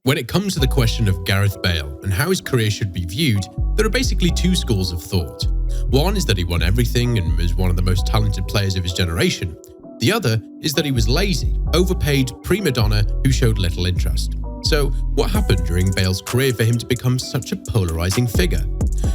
When it comes to the question of Gareth Bale and how his career should be viewed, there are basically two schools of thought. One is that he won everything and was one of the most talented players of his generation. The other is that he was lazy, overpaid prima donna who showed little interest. So, what happened during Bale's career for him to become such a polarising figure?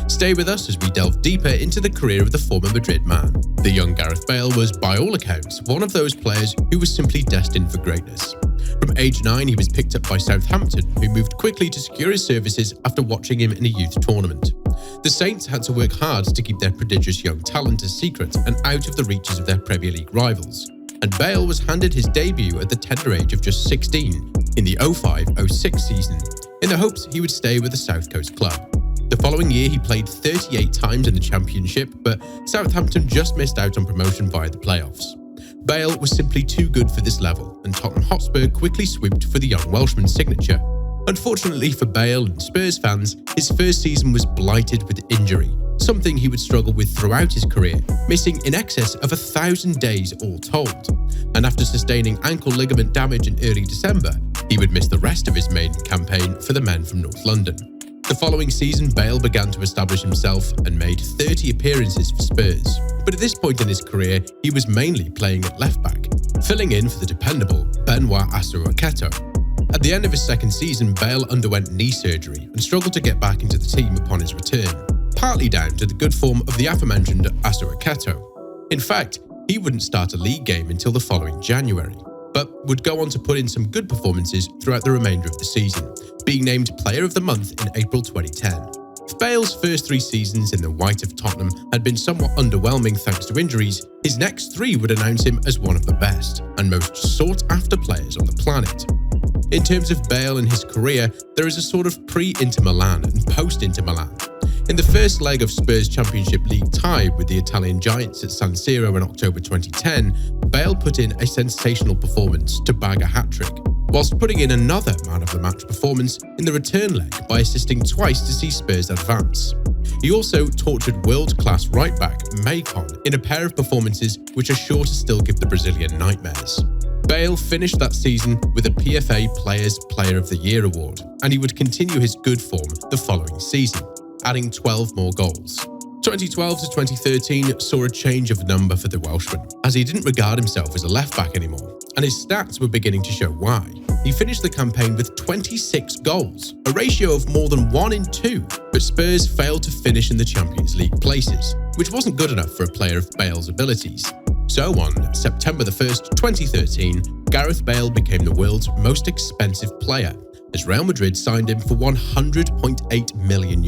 Stay with us as we delve deeper into the career of the former Madrid man. The young Gareth Bale was, by all accounts, one of those players who was simply destined for greatness. From age 9, he was picked up by Southampton, who moved quickly to secure his services after watching him in a youth tournament. The Saints had to work hard to keep their prodigious young talent a secret and out of the reaches of their Premier League rivals. And Bale was handed his debut at the tender age of just 16 in the 05-06 season, in the hopes he would stay with the South Coast club. The following year, he played 38 times in the Championship, but Southampton just missed out on promotion via the playoffs. Bale was simply too good for this level, and Tottenham Hotspur quickly swooped for the young Welshman's signature. Unfortunately for Bale and Spurs fans, his first season was blighted with injury, something he would struggle with throughout his career, missing in excess of 1,000 days all told. And after sustaining ankle ligament damage in early December, he would miss the rest of his maiden campaign for the men from North London. The following season, Bale began to establish himself and made 30 appearances for Spurs. But at this point in his career, he was mainly playing at left-back, filling in for the dependable Benoit Asuaketo. At the end of his second season, Bale underwent knee surgery and struggled to get back into the team upon his return, partly down to the good form of the aforementioned Asuaketo. In fact, he wouldn't start a league game until the following January, but would go on to put in some good performances throughout the remainder of the season, being named Player of the Month in April 2010. If Bale's first 3 seasons in the white of Tottenham had been somewhat underwhelming thanks to injuries, his next 3 would announce him as one of the best and most sought-after players on the planet. In terms of Bale and his career, there is a sort of pre-Inter Milan and post-Inter Milan. In the first leg of Spurs' Championship League tie with the Italian Giants at San Siro in October 2010, Bale put in a sensational performance to bag a hat-trick, whilst putting in another man-of-the-match performance in the return leg by assisting twice to see Spurs advance. He also tortured world-class right-back Maicon in a pair of performances which are sure to still give the Brazilian nightmares. Bale finished that season with a PFA Players Player of the Year award, and he would continue his good form the following season, adding 12 more goals. 2012 to 2013 saw a change of number for the Welshman, as he didn't regard himself as a left-back anymore, and his stats were beginning to show why. He finished the campaign with 26 goals, a ratio of more than 1 in 2, but Spurs failed to finish in the Champions League places, which wasn't good enough for a player of Bale's abilities. So on September 1st, 2013, Gareth Bale became the world's most expensive player, as Real Madrid signed him for €100.8 million.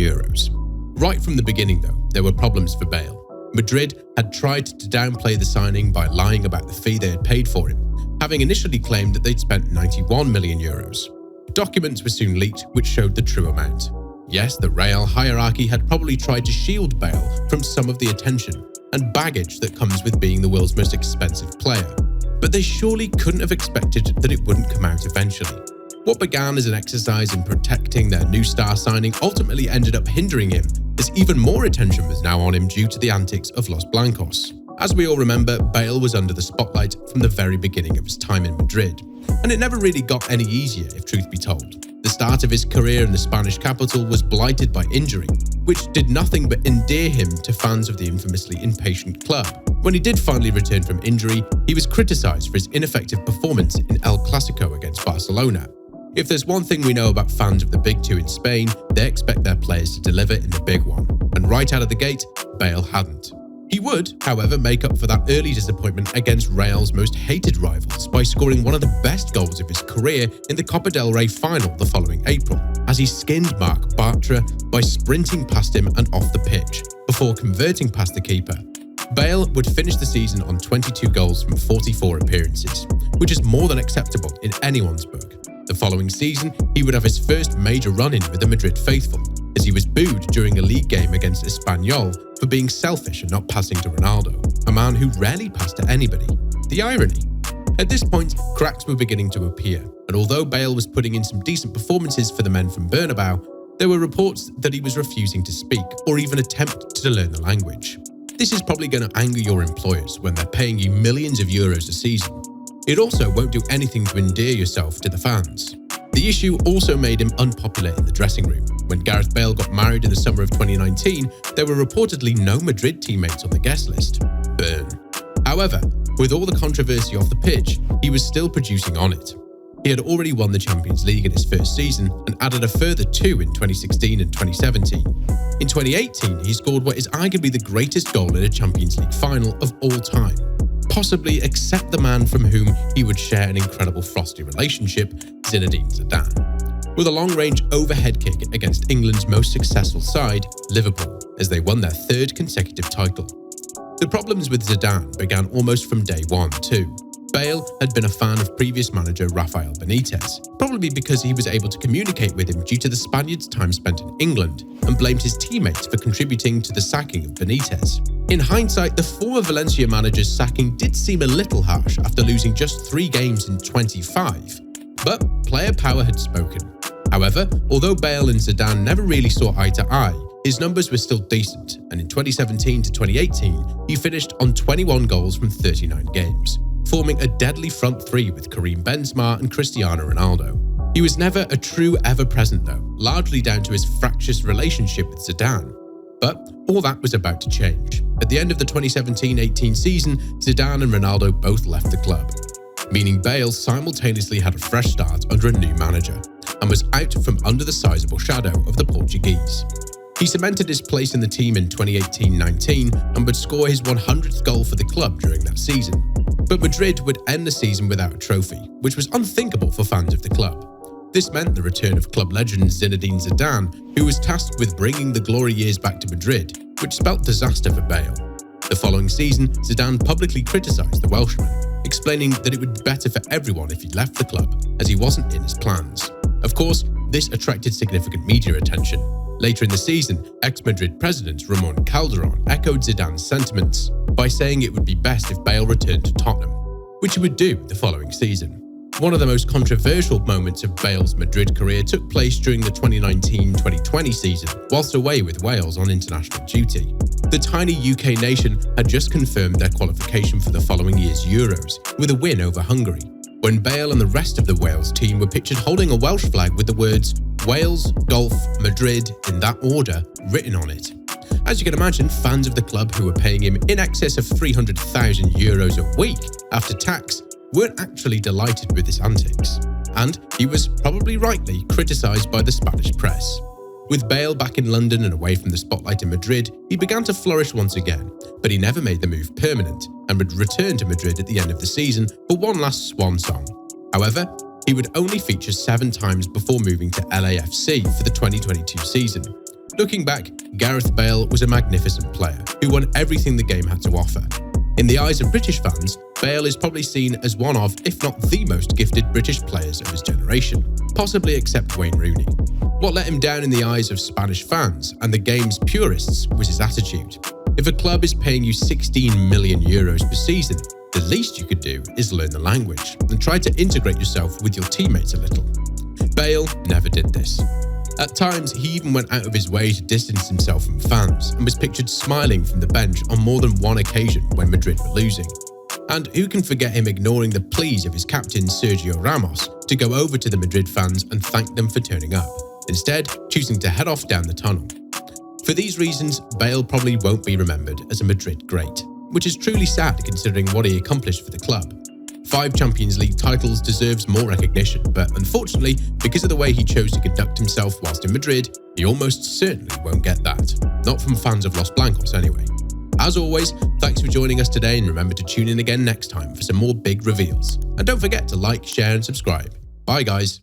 Right from the beginning, though, there were problems for Bale. Madrid had tried to downplay the signing by lying about the fee they had paid for him, having initially claimed that they'd spent €91 million. Documents were soon leaked which showed the true amount. Yes, the Real hierarchy had probably tried to shield Bale from some of the attention and baggage that comes with being the world's most expensive player, but they surely couldn't have expected that it wouldn't come out eventually. What began as an exercise in protecting their new star signing ultimately ended up hindering him, as even more attention was now on him due to the antics of Los Blancos. As we all remember, Bale was under the spotlight from the very beginning of his time in Madrid, and it never really got any easier if truth be told. The start of his career in the Spanish capital was blighted by injury, which did nothing but endear him to fans of the infamously impatient club. When he did finally return from injury, he was criticised for his ineffective performance in El Clasico against Barcelona. If there's one thing we know about fans of the Big Two in Spain, they expect their players to deliver in the big one. And right out of the gate, Bale hadn't. He would, however, make up for that early disappointment against Real's most hated rivals by scoring one of the best goals of his career in the Copa del Rey final the following April, as he skinned Marc Bartra by sprinting past him and off the pitch, before converting past the keeper. Bale would finish the season on 22 goals from 44 appearances, which is more than acceptable in anyone's book. The following season, he would have his first major run-in with the Madrid faithful, as he was booed during a league game against Espanyol for being selfish and not passing to Ronaldo, a man who rarely passed to anybody. The irony. At this point, cracks were beginning to appear, and although Bale was putting in some decent performances for the men from Bernabeu, there were reports that he was refusing to speak or even attempt to learn the language. This is probably going to anger your employers when they're paying you millions of euros a season. It also won't do anything to endear yourself to the fans. The The issue also made him unpopular in the dressing room. When Gareth Bale got married in the summer of 2019, there were reportedly no Madrid teammates on the guest list. Burn. However, with all the controversy off the pitch, he was still producing on it. He had already won the Champions League in his first season and added a further 2 in 2016 and 2017. In 2018, he scored what is arguably the greatest goal in a Champions League final of all time, possibly except the man from whom he would share an incredible frosty relationship, Zinedine Zidane, with a long-range overhead kick against England's most successful side, Liverpool, as they won their 3rd consecutive title. The problems with Zidane began almost from day one too. Bale had been a fan of previous manager Rafael Benitez, probably because he was able to communicate with him due to the Spaniard's time spent in England, and blamed his teammates for contributing to the sacking of Benitez. In hindsight, the former Valencia manager's sacking did seem a little harsh after losing just 3 games in 25, but player power had spoken. However, although Bale and Zidane never really saw eye to eye, his numbers were still decent, and in 2017 to 2018, he finished on 21 goals from 39 games, forming a deadly front 3 with Karim Benzema and Cristiano Ronaldo. He was never a true ever-present though, largely down to his fractious relationship with Zidane. But all that was about to change. At the end of the 2017-18 season, Zidane and Ronaldo both left the club, meaning Bale simultaneously had a fresh start under a new manager, and was out from under the sizable shadow of the Portuguese. He cemented his place in the team in 2018-19 and would score his 100th goal for the club during that season. But Madrid would end the season without a trophy, which was unthinkable for fans of the club. This meant the return of club legend Zinedine Zidane, who was tasked with bringing the glory years back to Madrid, which spelt disaster for Bale. The following season, Zidane publicly criticised the Welshman, explaining that it would be better for everyone if he left the club, as he wasn't in his plans. Of course, this attracted significant media attention. Later in the season, ex-Madrid president Ramon Calderón echoed Zidane's sentiments by saying it would be best if Bale returned to Tottenham, which he would do the following season. One of the most controversial moments of Bale's Madrid career took place during the 2019-2020 season, whilst away with Wales on international duty. The tiny UK nation had just confirmed their qualification for the following year's Euros, with a win over Hungary, when Bale and the rest of the Wales team were pictured holding a Welsh flag with the words Wales, Golf, Madrid in that order written on it. As you can imagine, fans of the club who were paying him in excess of €300,000 a week after tax weren't actually delighted with his antics, and he was probably rightly criticised by the Spanish press. With Bale back in London and away from the spotlight in Madrid, he began to flourish once again, but he never made the move permanent and would return to Madrid at the end of the season for one last swan song. However, he would only feature 7 times before moving to LAFC for the 2022 season. Looking back, Gareth Bale was a magnificent player who won everything the game had to offer. In the eyes of British fans, Bale is probably seen as one of, if not the most gifted British players of his generation, possibly except Wayne Rooney. What let him down in the eyes of Spanish fans and the game's purists was his attitude. If a club is paying you €16 million per season, the least you could do is learn the language and try to integrate yourself with your teammates a little. Bale never did this. At times, he even went out of his way to distance himself from fans and was pictured smiling from the bench on more than one occasion when Madrid were losing. And who can forget him ignoring the pleas of his captain Sergio Ramos to go over to the Madrid fans and thank them for turning up, instead choosing to head off down the tunnel. For these reasons, Bale probably won't be remembered as a Madrid great, which is truly sad considering what he accomplished for the club. 5 Champions League titles deserves more recognition, but unfortunately, because of the way he chose to conduct himself whilst in Madrid, he almost certainly won't get that. Not from fans of Los Blancos anyway. As always, thanks for joining us today, and remember to tune in again next time for some more big reveals. And don't forget to like, share and subscribe. Bye guys.